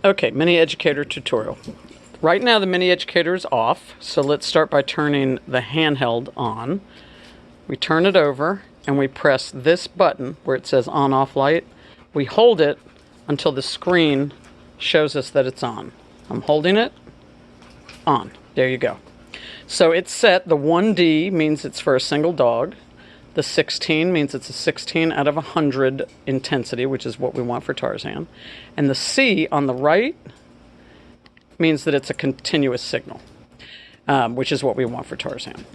Okay, Mini Educator tutorial. Right now the Mini Educator is off, so let's start by turning the handheld on. We turn it over and we press this button where it says on off light. We hold it until the screen shows us that it's on. I'm holding it on. There you go. So it's set. The 1D means it's for a single dog. The 16 means it's a 16 out of 100 intensity, which is what we want for Tarzan. And the C on the right means that it's a continuous signal, which is what we want for Tarzan.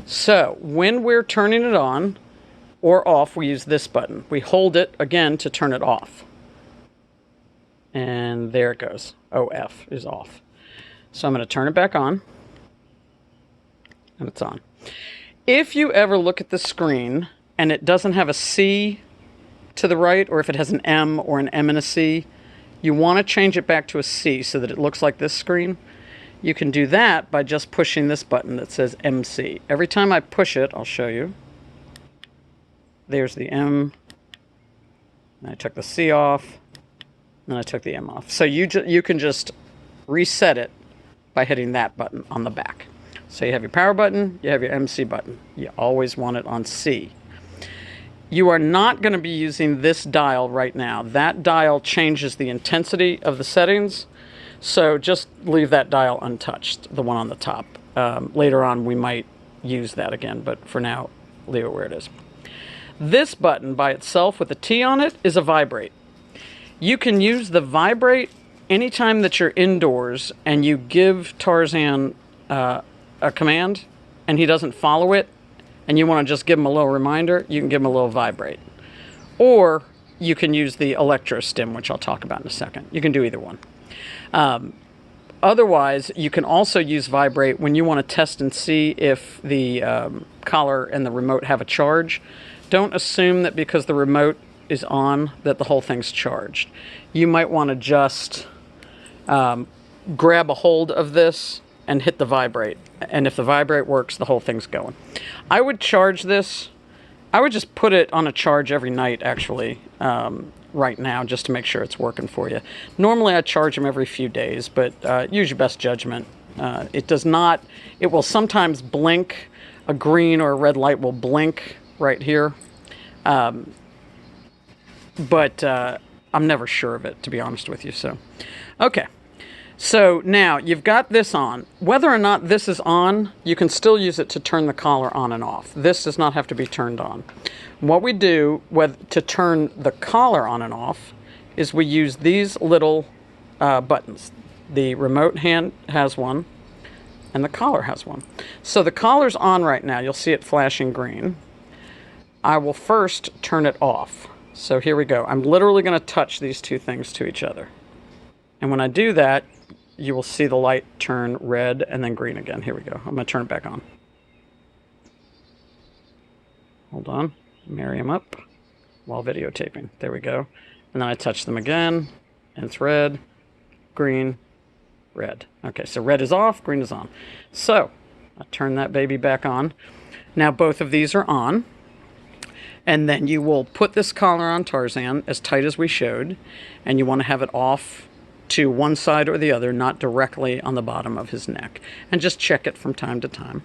So when we're turning it on or off, we use this button. We hold it again to turn it off. And there it goes. OF is off. So I'm going to turn it back on. And it's on. If you ever look at the screen and it doesn't have a C to the right, or if it has an M or an M and a C, you want to change it back to a C so that it looks like this screen. You can do that by just pushing this button that says MC. Every time I push it, I'll show you. There's the M. And I took the C off. And I took the M off. So you can just reset it by hitting that button on the back. So you have your power button, you have your MC button. You always want it on C. You are not going to be using this dial right now. That dial changes the intensity of the settings. So just leave that dial untouched, the one on the top. Later on we might use that again, but for now, leave it where it is. This button by itself with a T on it is a vibrate. You can use the vibrate anytime that you're indoors and you give Tarzan a command and he doesn't follow it and you want to just give him a little reminder, you can give him a little vibrate. Or you can use the electro stim, which I'll talk about in a second. You can do either one. Otherwise, you can also use vibrate when you want to test and see if the collar and the remote have a charge. Don't assume that because the remote is on that the whole thing's charged. You might want to just grab a hold of this and hit the vibrate. And if the vibrate works, the whole thing's going. I would charge this. I would just put it on a charge every night, actually, right now, just to make sure it's working for you. Normally, I charge them every few days, but use your best judgment. It does not, it will sometimes blink. A green or a red light will blink right here. But I'm never sure of it, to be honest with you. So, okay. So now you've got this on. Whether or not this is on, you can still use it to turn the collar on and off. This does not have to be turned on. What we do to turn the collar on and off is we use these little buttons. The remote hand has one and the collar has one. So the collar's on right now. You'll see it flashing green. I will first turn it off. So here we go. I'm literally going to touch these two things to each other. And when I do that, you will see the light turn red and then green again. Here we go. I'm going to turn it back on. Hold on. Marry them up while videotaping. There we go. And then I touch them again, and it's red, green, red. Okay, so red is off, green is on. So I turn that baby back on. Now both of these are on. And then you will put this collar on Tarzan as tight as we showed, and you want to have it off to one side or the other, not directly on the bottom of his neck. And just check it from time to time.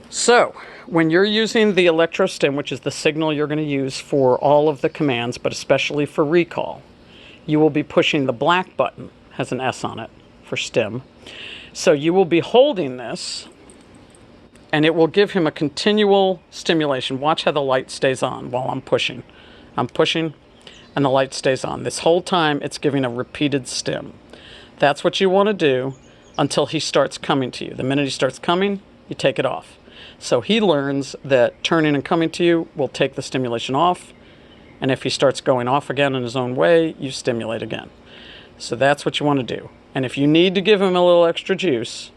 So when you're using the electro stim, which is the signal you're going to use for all of the commands, but especially for recall, you will be pushing the black button, has an S on it, for stim. So you will be holding this, and it will give him a continual stimulation. Watch how the light stays on while I'm pushing. I'm pushing, and the light stays on. This whole time, it's giving a repeated stim. That's what you want to do until he starts coming to you. The minute he starts coming, you take it off. So he learns that turning and coming to you will take the stimulation off, and if he starts going off again in his own way, you stimulate again. So that's what you want to do. And if you need to give him a little extra juice,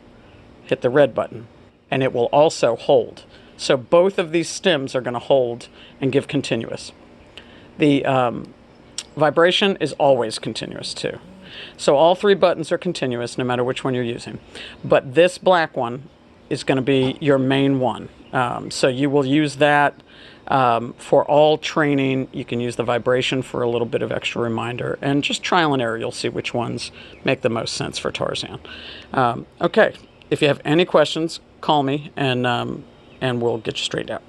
hit the red button, and it will also hold. So both of these stims are going to hold and give continuous. The vibration is always continuous too. So all three buttons are continuous no matter which one you're using. But this black one is going to be your main one. So you will use that For all training, you can use the vibration for a little bit of extra reminder, and just trial and error. You'll see which ones make the most sense for Tarzan. Okay, if you have any questions, call me, and we'll get you straightened out.